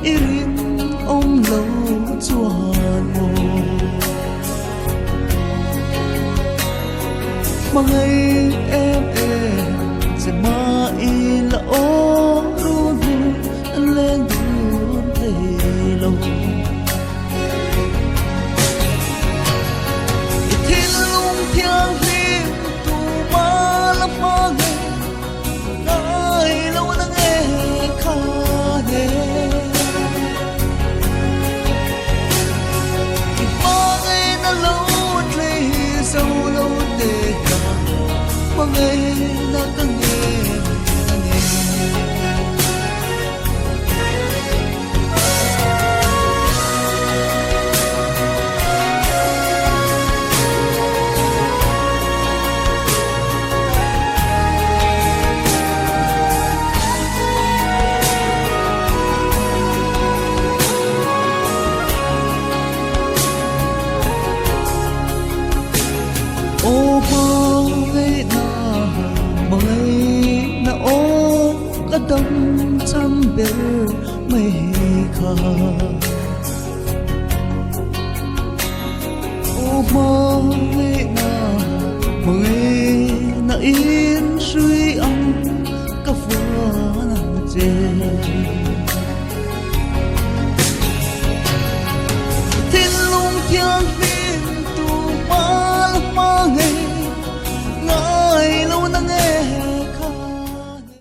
irin ông lâu chuan mồ mà ngày em sẽ mà y là ô ru ru anh lên đường thề lâu thiên lung thiang hiên tu ma la ma nghe ai lâu đã nghe kha nghe ba ngày nó lâu lấy sâu lâu để mà ngày nó cứ nghe ô bao ngày na ô cả đông trăm bể mây khờ ô bao ngày na yên suy âm cả phố nằm trên